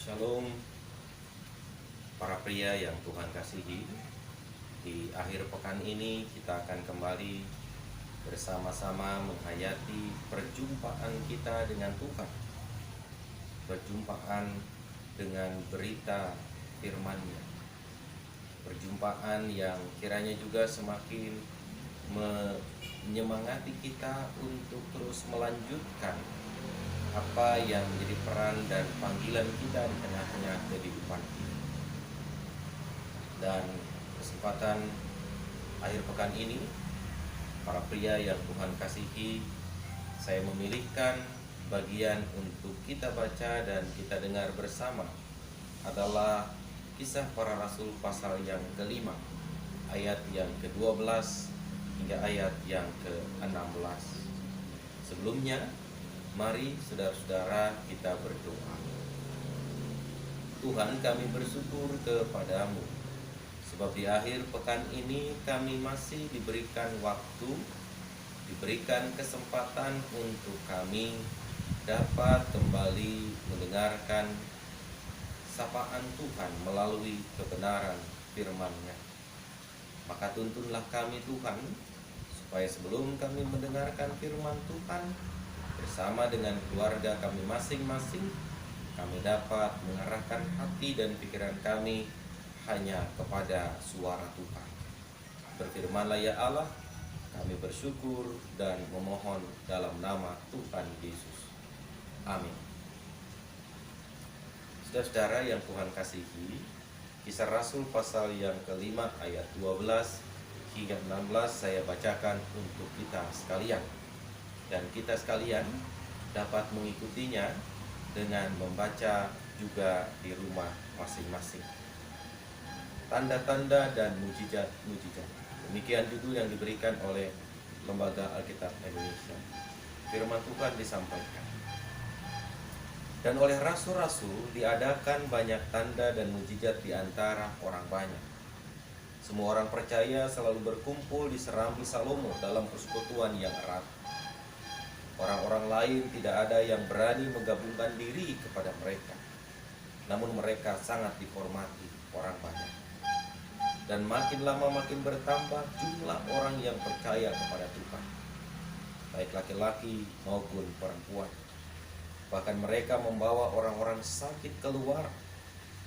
Shalom para pria yang Tuhan kasihi. Di akhir pekan ini kita akan kembali bersama-sama menghayati perjumpaan kita dengan Tuhan. Perjumpaan dengan berita firman-Nya. Perjumpaan yang kiranya juga semakin menyemangati kita untuk terus melanjutkan apa yang menjadi peran dan panggilan kita di tengah-tengah kehidupan ini. Dan kesempatan akhir pekan ini, para pria yang Tuhan kasihi, saya memilihkan bagian untuk kita baca dan kita dengar bersama adalah Kisah Para Rasul pasal yang ke-5, ayat yang ke-12 hingga ayat yang ke-16. Sebelumnya, mari saudara-saudara kita berdoa. Tuhan, kami bersyukur kepadamu, sebab di akhir pekan ini kami masih diberikan waktu, diberikan kesempatan untuk kami dapat kembali mendengarkan sapaan Tuhan melalui kebenaran firman-Nya. Maka tuntunlah kami Tuhan, supaya sebelum kami mendengarkan firman Tuhan, bersama dengan keluarga kami masing-masing, kami dapat mengarahkan hati dan pikiran kami hanya kepada suara Tuhan. Berfirmanlah ya Allah, kami bersyukur dan memohon dalam nama Tuhan Yesus. Amin. Saudara-saudara yang Tuhan kasihi, Kisah Rasul pasal yang ke-5 ayat 12 hingga 16 saya bacakan untuk kita sekalian. Dan kita sekalian dapat mengikutinya dengan membaca juga di rumah masing-masing. Tanda-tanda dan mujizat-mujizat. Demikian judul yang diberikan oleh Lembaga Alkitab Indonesia. Firman Tuhan disampaikan. Dan oleh rasul-rasul diadakan banyak tanda dan mujizat di antara orang banyak. Semua orang percaya selalu berkumpul di serambi Salomo dalam persekutuan yang erat. Orang-orang lain tidak ada yang berani menggabungkan diri kepada mereka. Namun mereka sangat dihormati orang banyak. Dan makin lama makin bertambah jumlah orang yang percaya kepada Tuhan, baik laki-laki maupun perempuan. Bahkan mereka membawa orang-orang sakit keluar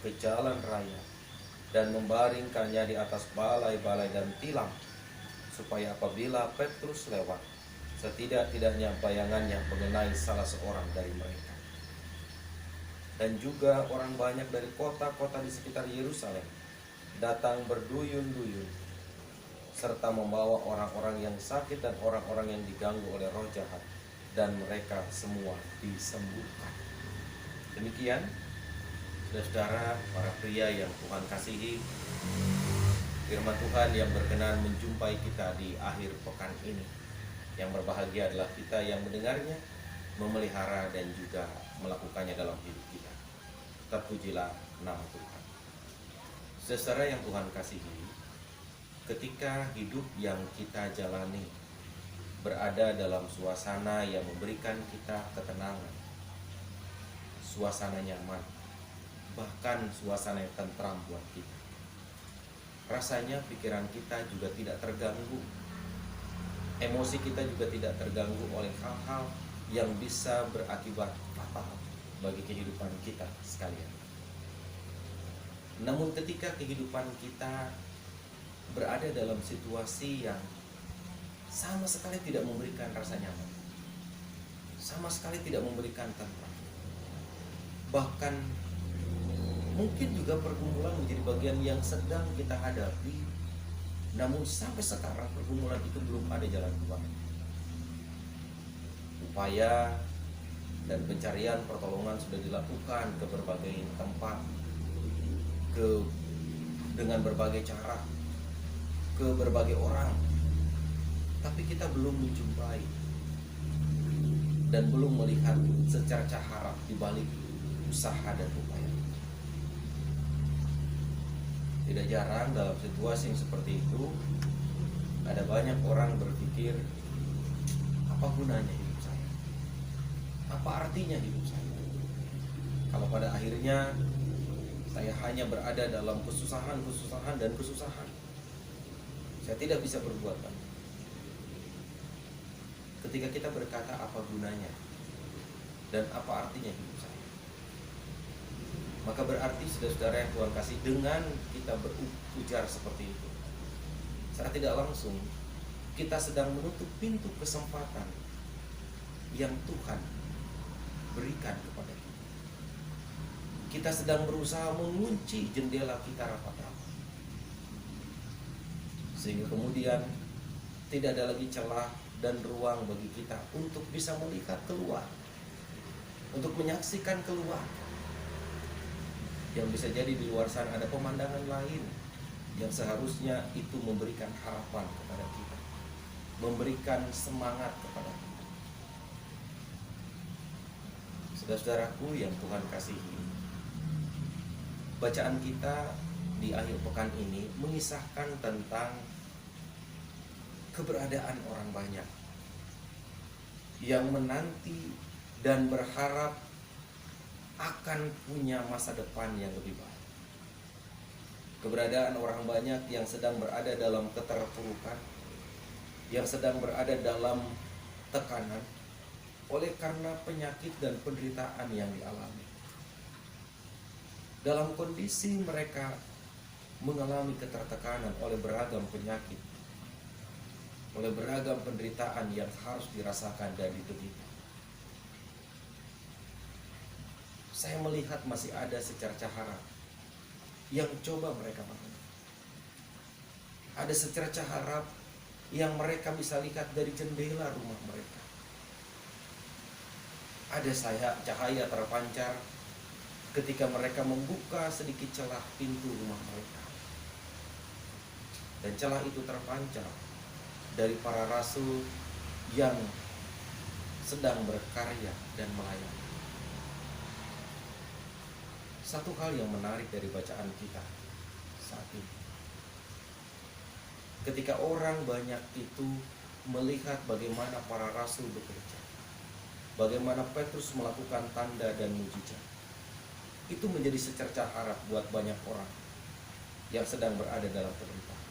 ke jalan raya dan membaringkannya di atas balai-balai dan tilam, supaya apabila Petrus lewat, setidak-tidaknya bayangannya mengenai salah seorang dari mereka. Dan juga orang banyak dari kota-kota di sekitar Yerusalem datang berduyun-duyun, serta membawa orang-orang yang sakit dan orang-orang yang diganggu oleh roh jahat, dan mereka semua disembuhkan. Demikian, saudara-saudara, para pria yang Tuhan kasihi, firman Tuhan yang berkenan menjumpai kita di akhir pekan ini. Yang berbahagia adalah kita yang mendengarnya, memelihara dan juga melakukannya dalam hidup kita. Terpujilah nama Tuhan. Saudara yang Tuhan kasihi, ketika hidup yang kita jalani berada dalam suasana yang memberikan kita ketenangan, suasana nyaman, bahkan suasana yang tentram buat kita, rasanya pikiran kita juga tidak terganggu. Emosi kita juga tidak terganggu oleh hal-hal yang bisa berakibat fatal bagi kehidupan kita sekalian. Namun ketika kehidupan kita berada dalam situasi yang sama sekali tidak memberikan rasa nyaman, sama sekali tidak memberikan tentram, bahkan mungkin juga pergumulan menjadi bagian yang sedang kita hadapi, namun sampai sekarang pergumulan itu belum ada jalan keluar. Upaya dan pencarian pertolongan sudah dilakukan ke berbagai tempat, dengan berbagai cara, ke berbagai orang, tapi kita belum menjumpai dan belum melihat secercah harap di balik usaha dan upaya. Tidak jarang dalam situasi yang seperti itu, ada banyak orang berpikir, apa gunanya hidup saya? Apa artinya hidup saya? Kalau pada akhirnya saya hanya berada dalam kesusahan dan kesusahan, saya tidak bisa berbuat banyak. Ketika kita berkata apa gunanya dan apa artinya hidup saya, maka berarti saudara-saudara yang Tuhan kasih, dengan kita berujar seperti itu, secara tidak langsung kita sedang menutup pintu kesempatan yang Tuhan berikan kepada kita. Kita sedang berusaha mengunci jendela kita rapat-rapat, sehingga kemudian tidak ada lagi celah dan ruang bagi kita untuk bisa melihat keluar, untuk menyaksikan keluar. Yang bisa jadi di luar sana ada pemandangan lain yang seharusnya itu memberikan harapan kepada kita, memberikan semangat kepada kita. Saudara-saudaraku yang Tuhan kasihi, bacaan kita di akhir pekan ini mengisahkan tentang keberadaan orang banyak yang menanti dan berharap akan punya masa depan yang lebih baik. Keberadaan orang banyak yang sedang berada dalam keterpurukan, yang sedang berada dalam tekanan oleh karena penyakit dan penderitaan yang dialami. Dalam kondisi mereka mengalami ketertekanan oleh beragam penyakit, oleh beragam penderitaan yang harus dirasakan dan diderita. Saya melihat masih ada secercah harap yang coba mereka bangun. Ada secercah harap yang mereka bisa lihat dari jendela rumah mereka. Ada cahaya terpancar ketika mereka membuka sedikit celah pintu rumah mereka. Dan celah itu terpancar dari para rasul yang sedang berkarya dan melayani. Satu hal yang menarik dari bacaan kita saat ini, ketika orang banyak itu melihat bagaimana para rasul bekerja, bagaimana Petrus melakukan tanda dan mujizat, itu menjadi secercah harap buat banyak orang yang sedang berada dalam penderitaan.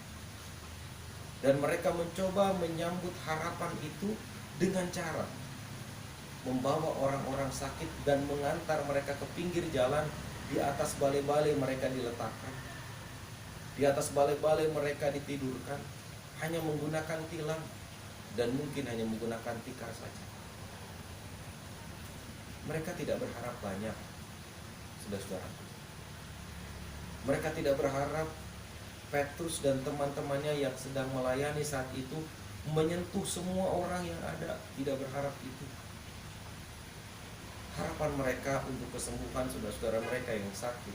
Dan mereka mencoba menyambut harapan itu dengan cara membawa orang-orang sakit dan mengantar mereka ke pinggir jalan. Di atas balai-balai mereka diletakkan, di atas balai-balai mereka ditidurkan, hanya menggunakan tilam dan mungkin hanya menggunakan tikar saja. Mereka tidak berharap banyak, saudara-saudara. Mereka tidak berharap Petrus dan teman-temannya yang sedang melayani saat itu menyentuh semua orang yang ada. Tidak berharap itu. Harapan mereka untuk kesembuhan saudara-saudara mereka yang sakit,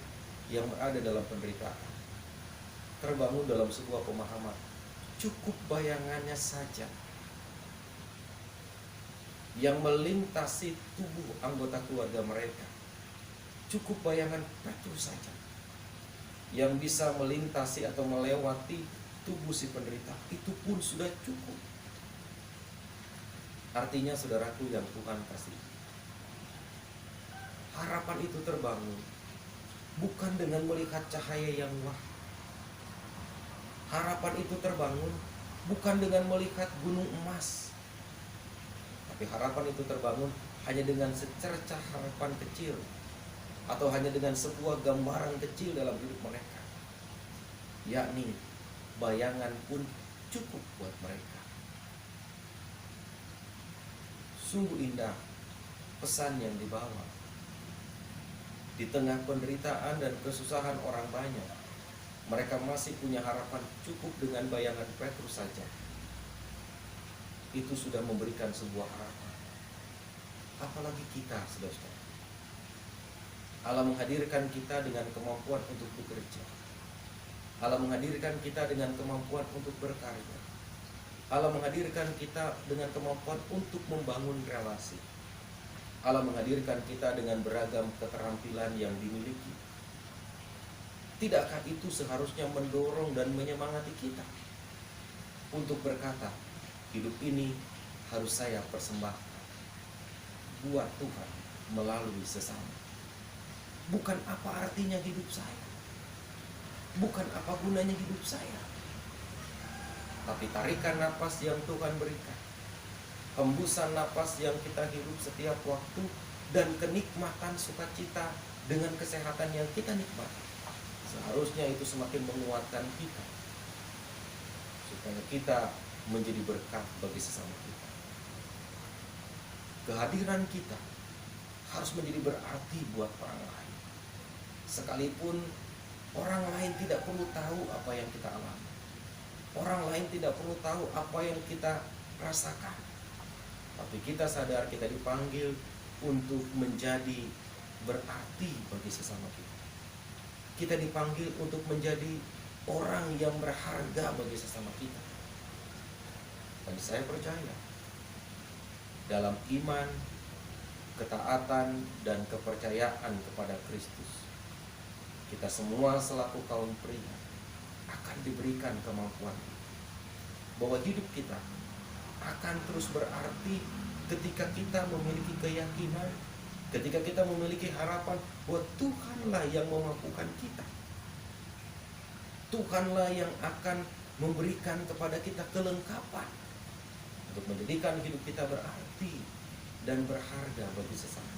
yang berada dalam penderitaan, terbangun dalam sebuah pemahaman, cukup bayangannya saja yang melintasi tubuh anggota keluarga mereka, cukup bayangan Petrus saja yang bisa melintasi atau melewati tubuh si penderita, itu pun sudah cukup. Artinya saudaraku yang Tuhan kasih, harapan itu terbangun bukan dengan melihat cahaya yang wah. Harapan itu terbangun bukan dengan melihat gunung emas. Tapi harapan itu terbangun hanya dengan secercah harapan kecil, atau hanya dengan sebuah gambaran kecil dalam hidup mereka, yakni bayangan pun cukup buat mereka. Sungguh indah pesan yang dibawa. Di tengah penderitaan dan kesusahan orang banyak, mereka masih punya harapan cukup dengan bayangan Petrus saja. Itu sudah memberikan sebuah harapan. Apalagi kita, saudara-saudara. Allah menghadirkan kita dengan kemampuan untuk bekerja. Allah menghadirkan kita dengan kemampuan untuk berkarya. Allah menghadirkan kita dengan kemampuan untuk membangun relasi. Allah menghadirkan kita dengan beragam keterampilan yang dimiliki. Tidakkah itu seharusnya mendorong dan menyemangati kita untuk berkata, hidup ini harus saya persembahkan buat Tuhan melalui sesama. Bukan apa artinya hidup saya, bukan apa gunanya hidup saya, tapi tarikan napas yang Tuhan berikan, hembusan napas yang kita hirup setiap waktu, dan kenikmatan sukacita dengan kesehatan yang kita nikmati. Seharusnya itu semakin menguatkan kita, supaya kita menjadi berkat bagi sesama kita. Kehadiran kita harus menjadi berarti buat orang lain. Sekalipun orang lain tidak perlu tahu apa yang kita alami, orang lain tidak perlu tahu apa yang kita rasakan, tapi kita sadar kita dipanggil untuk menjadi berarti bagi sesama kita. Kita dipanggil untuk menjadi orang yang berharga bagi sesama kita. Dan saya percaya dalam iman, ketaatan, dan kepercayaan kepada Kristus, kita semua selaku kaum pria akan diberikan kemampuan bahwa hidup kita akan terus berarti ketika kita memiliki keyakinan, ketika kita memiliki harapan bahwa Tuhanlah yang memampukan kita. Tuhanlah yang akan memberikan kepada kita kelengkapan untuk menjadikan hidup kita berarti dan berharga bagi sesama.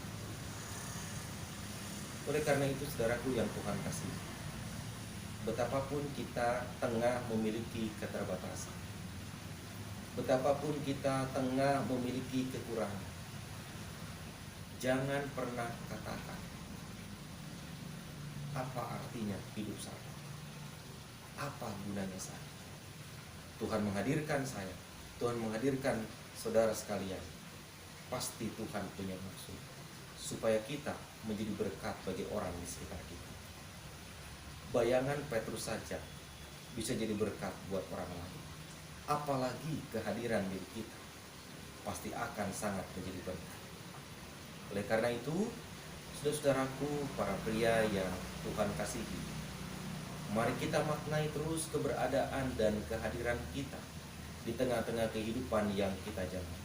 Oleh karena itu, saudaraku yang Tuhan kasih, betapapun kita tengah memiliki keterbatasan, betapapun kita tengah memiliki kekurangan, jangan pernah katakan, apa artinya hidup saya? Apa gunanya saya? Tuhan menghadirkan saya, Tuhan menghadirkan saudara sekalian. Pasti Tuhan punya maksud supaya kita menjadi berkat bagi orang di sekitar kita. Bayangan Petrus saja bisa jadi berkat buat orang lain, apalagi kehadiran diri kita pasti akan sangat menjadi berkat. Oleh karena itu, saudara-saudaraku, para pria yang Tuhan kasihi, mari kita maknai terus keberadaan dan kehadiran kita di tengah-tengah kehidupan yang kita jalani,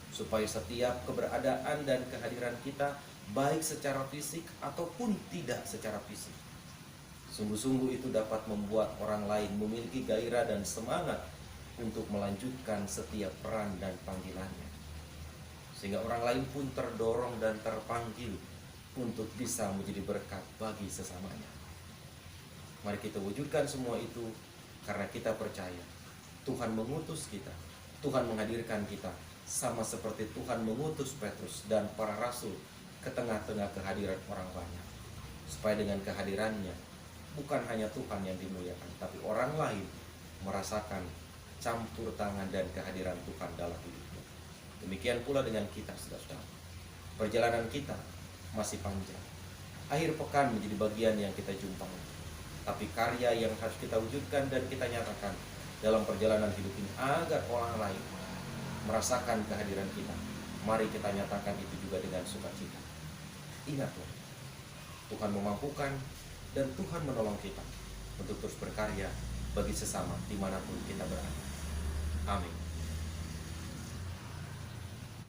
supaya setiap keberadaan dan kehadiran kita, baik secara fisik ataupun tidak secara fisik, sungguh-sungguh itu dapat membuat orang lain memiliki gairah dan semangat untuk melanjutkan setiap peran dan panggilannya, sehingga orang lain pun terdorong dan terpanggil untuk bisa menjadi berkat bagi sesamanya. Mari kita wujudkan semua itu karena kita percaya Tuhan mengutus kita, Tuhan menghadirkan kita, sama seperti Tuhan mengutus Petrus dan para rasul ke tengah-tengah kehadiran orang banyak, supaya dengan kehadirannya bukan hanya Tuhan yang dimuliakan, tapi orang lain merasakan campur tangan dan kehadiran Tuhan dalam hidupnya. Demikian pula dengan kita, saudara-saudara. Perjalanan kita masih panjang. Akhir pekan menjadi bagian yang kita jumpai, tapi karya yang harus kita wujudkan dan kita nyatakan dalam perjalanan hidup ini agar orang lain merasakan kehadiran kita. Mari kita nyatakan itu juga dengan sukacita. Ingatlah, Tuhan memampukan dan Tuhan menolong kita untuk terus berkarya bagi sesama dimanapun kita berada. Amin.